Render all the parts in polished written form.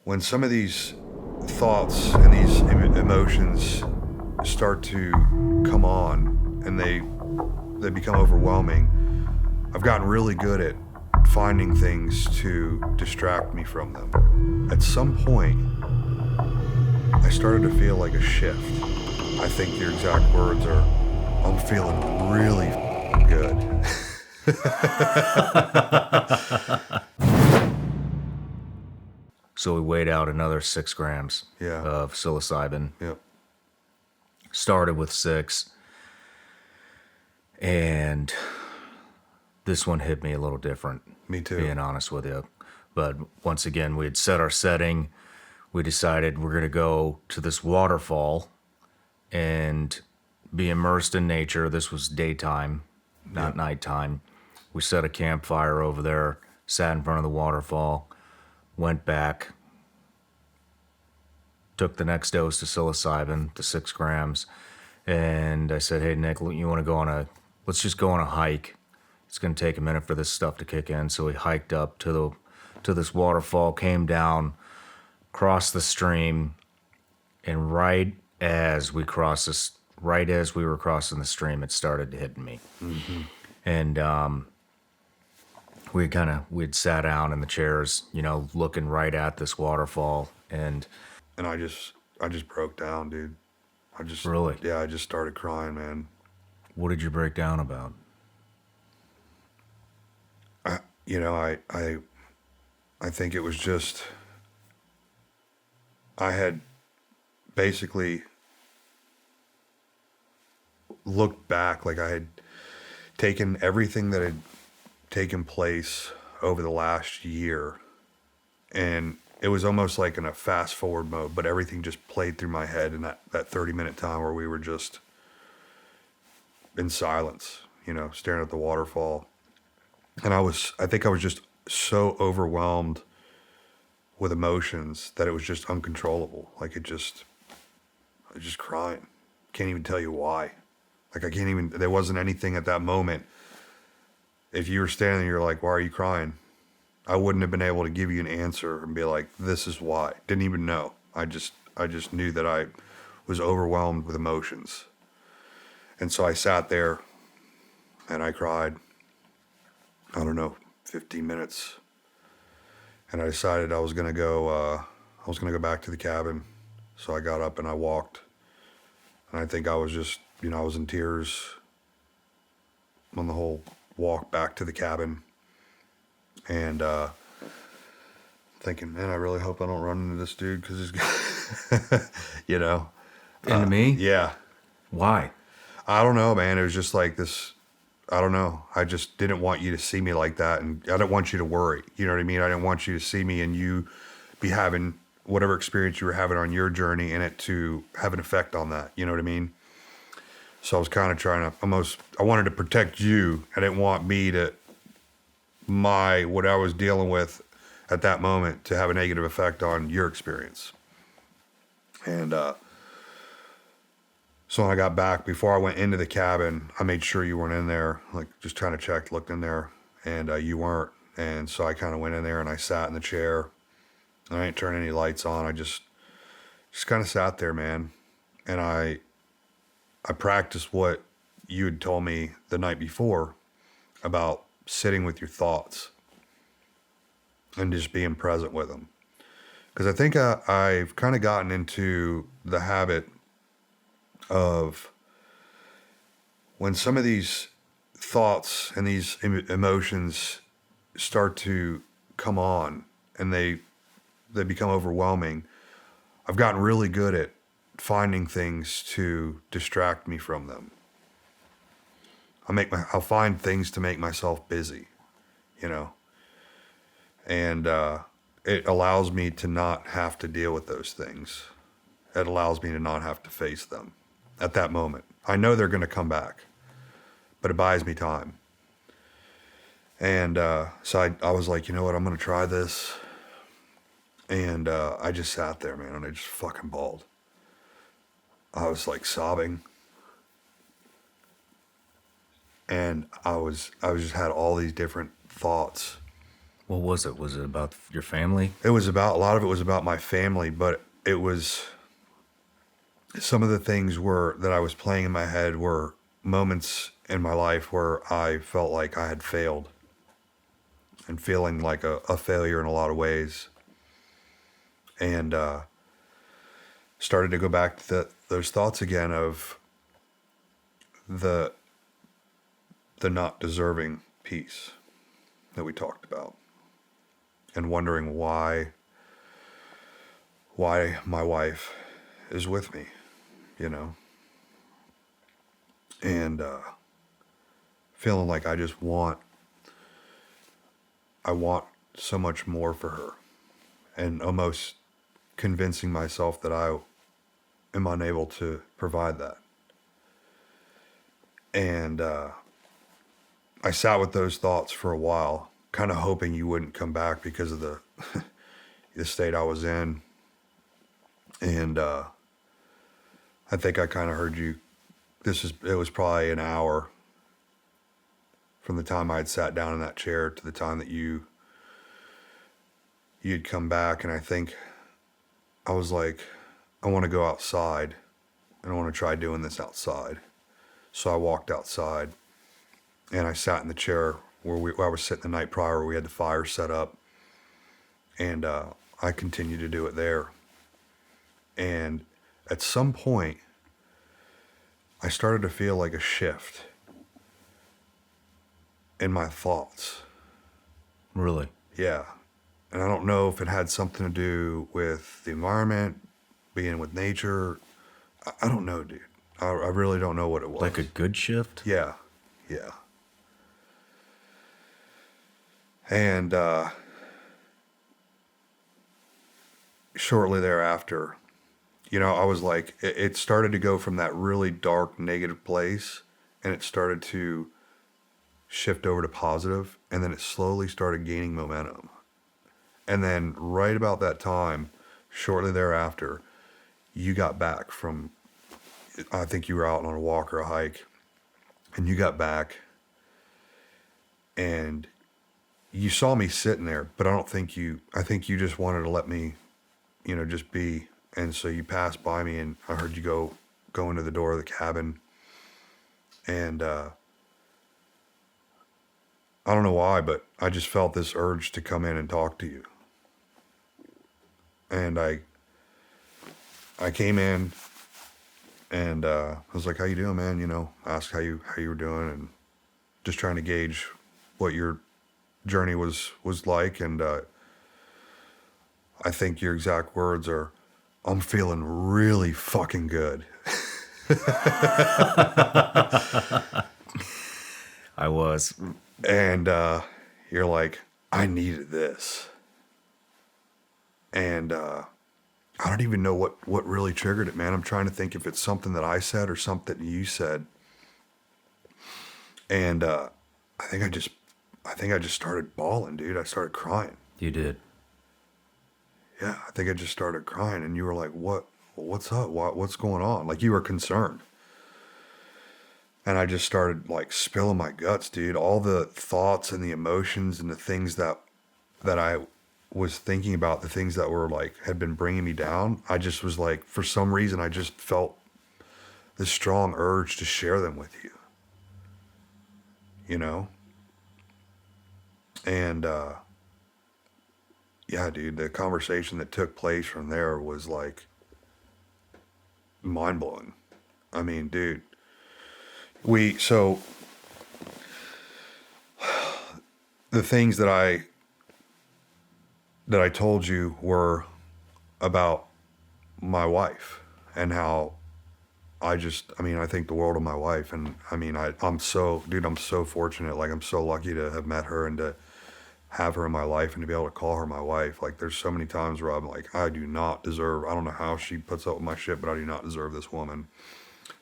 when some of these thoughts and these emotions start to come on and they become overwhelming, I've gotten really good at finding things to distract me from them. At some point, I started to feel like a shift. I think your exact words are, I'm feeling really good. So we weighed out another 6 grams of psilocybin. Yep. Started with 6. And this one hit me a little different. Me too. Being honest with you. But once again, we had set our setting. We decided we're going to go to this waterfall and be immersed in nature. This was daytime, not nighttime. We set a campfire over there, sat in front of the waterfall, went back, took the next dose of psilocybin, the 6 grams, and I said, hey, Nick, you want to go on let's just go on a hike. It's going to take a minute for this stuff to kick in. So we hiked up to this waterfall, came down, crossed the stream, and right as we were crossing the stream, it started hitting me. Mm-hmm. And we'd sat down in the chairs, looking right at this waterfall, and I just broke down, dude. Really? Yeah, I just started crying, man. What did you break down about? I think it was just, I had basically looked back, like I had taken everything that had taken place over the last year, and it was almost like in a fast forward mode, but everything just played through my head in that 30-minute time where we were just in silence, staring at the waterfall. And I think I was just so overwhelmed with emotions that it was just uncontrollable. Like I was just crying. Can't even tell you why. Like there wasn't anything at that moment. If you were standing there, you're like, why are you crying? I wouldn't have been able to give you an answer and be like, this is why. Didn't even know. I just knew that I was overwhelmed with emotions. And so I sat there and I cried, 15 minutes. And I decided I was going to go back to the cabin. So I got up and I walked. And I think I was just, I was in tears on the whole walk back to the cabin. And thinking, man, I really hope I don't run into this dude because he's, Into me? Yeah. Why? I don't know, man. It was just like this. I don't know. I just didn't want you to see me like that, and I didn't want you to worry. You know what I mean? I didn't want you to see me and you be having whatever experience you were having on your journey and it to have an effect on that. You know what I mean? So I was kind of trying to I wanted to protect you. I didn't want me what I was dealing with at that moment to have a negative effect on your experience. And so when I got back, before I went into the cabin, I made sure you weren't in there, like just trying to check, looked in there, and you weren't. And so I kind of went in there and I sat in the chair. And I didn't turn any lights on. I just kind of sat there, man. And I practiced what you had told me the night before about sitting with your thoughts and just being present with them. Because I think I've kind of gotten into the habit of when some of these thoughts and these emotions start to come on and they become overwhelming, I've gotten really good at finding things to distract me from them. I'll find things to make myself busy, and it allows me to not have to deal with those things. It allows me to not have to face them at that moment. I know they're going to come back, but it buys me time. And so I was like, you know what, I'm going to try this. And I just sat there, man, and I just fucking bawled. I was like sobbing. And I just had all these different thoughts What was it? Was it about your family? It was about, a lot of it was about my family, but it was, some of the things were that I was playing in my head were moments in my life where I felt like I had failed and feeling like a failure in a lot of ways. And started to go back to those thoughts again of the not deserving piece that we talked about, and wondering why my wife is with me, you know, and feeling like I want so much more for her, and almost convincing myself that I am unable to provide that. And I sat with those thoughts for a while, kind of hoping you wouldn't come back because of the the state I was in. And I think I kind of heard you. It was probably an hour from the time I had sat down in that chair to the time that you'd come back. And I think I was like, I want to go outside and I want to try doing this outside. So I walked outside and I sat in the chair where I was sitting the night prior, where we had the fire set up, and I continued to do it there. And at some point, I started to feel like a shift in my thoughts. Really? Yeah. And I don't know if it had something to do with the environment, being with nature. I don't know, dude. I really don't know what it was. Like a good shift? Yeah. Yeah. And shortly thereafter, I was like, it started to go from that really dark, negative place, and it started to shift over to positive, and then it slowly started gaining momentum. And then right about that time, shortly thereafter, you got back from, I think you were out on a walk or a hike, and you got back, and you saw me sitting there, but I think you just wanted to let me, just be. And so you passed by me, and I heard you go into the door of the cabin. And I don't know why, but I just felt this urge to come in and talk to you. And I came in, and I was like, "How you doing, man?" Asked how you were doing, and just trying to gauge what your journey was like. And I think your exact words are, "I'm feeling really fucking good." I was. And you're like, "I needed this." And I don't even know what really triggered it, man. I'm trying to think if it's something that I said or something you said. And I think I just started bawling, dude. I started crying. You did. Yeah, I think I just started crying, and you were like, what's up? What's going on? Like, you were concerned. And I just started like spilling my guts, dude. All the thoughts and the emotions and the things that I was thinking about, the things that were like, had been bringing me down. I just was like, for some reason, I just felt this strong urge to share them with you, And, yeah, dude, the conversation that took place from there was like mind blowing. I mean, dude, so the things that I told you were about my wife, and how I think the world of my wife. And I'm so fortunate. Like, I'm so lucky to have met her and to have her in my life and to be able to call her my wife. Like, there's so many times where I'm like, I do not deserve, I don't know how she puts up with my shit, but I do not deserve this woman.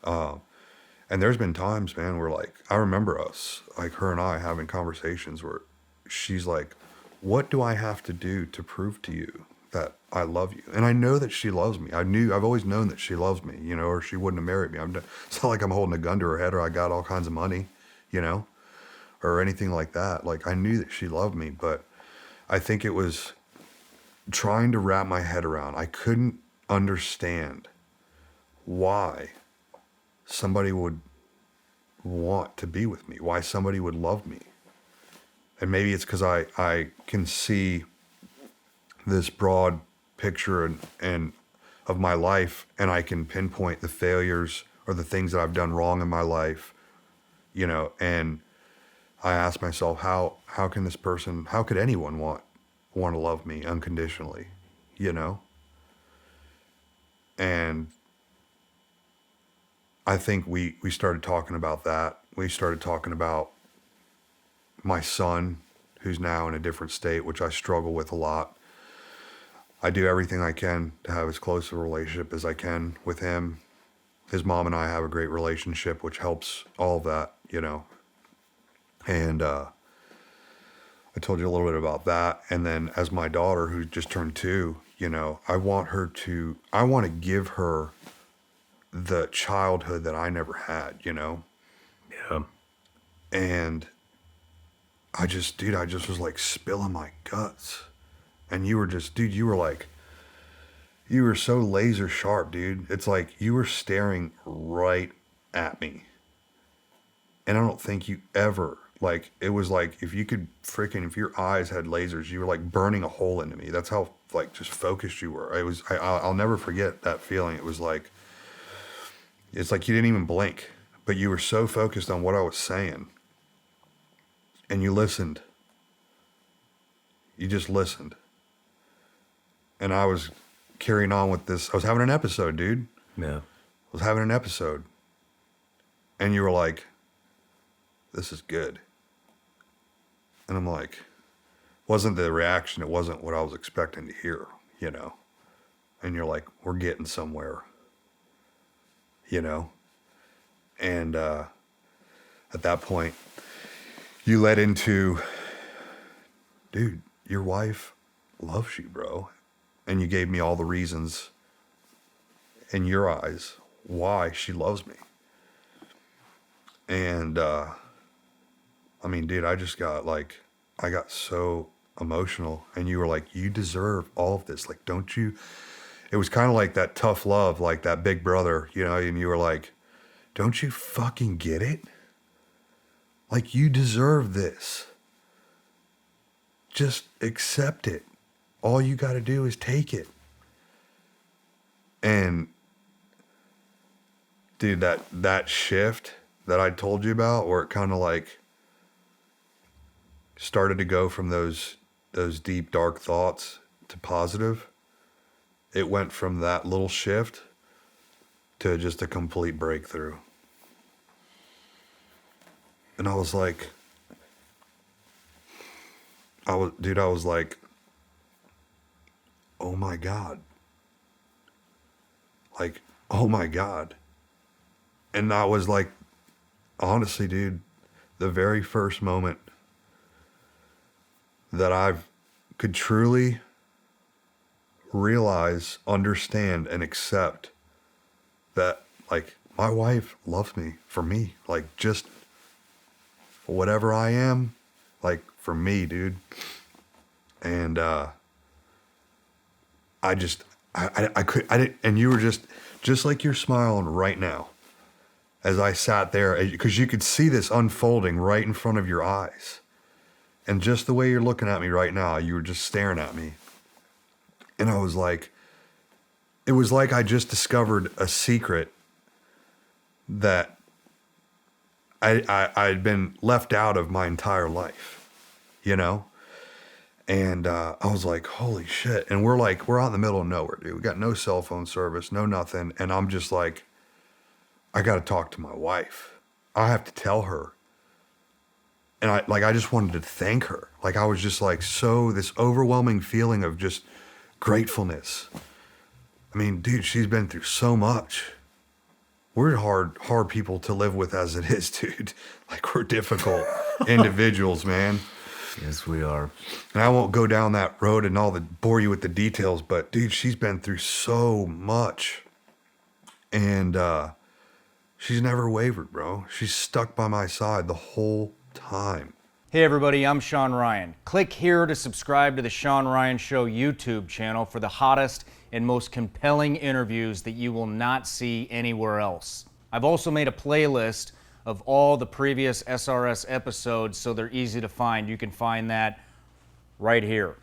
And there's been times, man, where like, I remember us, like her and I having conversations where she's like, what do I have to do to prove to you that I love you? And I know that she loves me. I've always known that she loves me, or she wouldn't have married me. It's not like I'm holding a gun to her head, or I got all kinds of money, or anything like that. Like, I knew that she loved me, but I think it was trying to wrap my head around. I couldn't understand why somebody would want to be with me, why somebody would love me. And maybe it's because I can see this broad picture and of my life, and I can pinpoint the failures or the things that I've done wrong in my life, you know, and I ask myself, how can this person, how could anyone want to love me unconditionally, you know? And I think we started talking about that. We started talking about my son, who's now in a different state, which I struggle with a lot. I do everything I can to have as close a relationship as I can with him. His mom and I have a great relationship, which helps all of that, you know. And I told you a little bit about that. And then as my daughter, who just turned 2, you know, I want to give her the childhood that I never had, you know? Yeah. And I just was like spilling my guts. And you were so laser sharp, dude. It's like you were staring right at me. And I don't think you ever, like, it was like if your eyes had lasers, you were like burning a hole into me. That's how, like, just focused you were. I'll never forget that feeling. It's like you didn't even blink, but you were so focused on what I was saying. And you listened. You just listened. And I was carrying on with this. I was having an episode, dude. Yeah. I was having an episode. And you were like, this is good. And I'm like, wasn't the reaction, it wasn't what I was expecting to hear, you know? And you're like, we're getting somewhere, you know? And at that point, you led into, dude, your wife loves you, bro. And you gave me all the reasons in your eyes why she loves me. And, I mean, dude, I got so emotional. And you were like, you deserve all of this. Like, don't you? It was kind of like that tough love, like that big brother, you know? And you were like, don't you fucking get it? Like, you deserve this. Just accept it. All you got to do is take it. And dude, that shift that I told you about, where it kind of like started to go from those deep, dark thoughts to positive, it went from that little shift to just a complete breakthrough. And I was like, oh my God. Like, oh my God. And that was like, honestly, dude, the very first moment that I could truly realize, understand, and accept that, like, my wife loves me for me, like, just for whatever I am, like, for me, dude. And I didn't, and you were just like you're smiling right now as I sat there, because you could see this unfolding right in front of your eyes. And just the way you're looking at me right now, you were just staring at me. And I was like, it was like I just discovered a secret that I'd been left out of my entire life, you know? And I was like, holy shit. And we're out in the middle of nowhere, dude. We got no cell phone service, no nothing. And I'm just like, I got to talk to my wife. I have to tell her. And I just wanted to thank her. Like, I was just like, this overwhelming feeling of just gratefulness. I mean, dude, she's been through so much. We're hard people to live with as it is, dude. Like, we're difficult individuals, man. Yes, we are. And I won't go down that road and bore you with the details, but dude, she's been through so much. And she's never wavered, bro. She's stuck by my side the whole time. Hey everybody, I'm Shawn Ryan. Click here to subscribe to the Shawn Ryan Show YouTube channel for the hottest and most compelling interviews that you will not see anywhere else. I've also made a playlist of all the previous SRS episodes so they're easy to find. You can find that right here.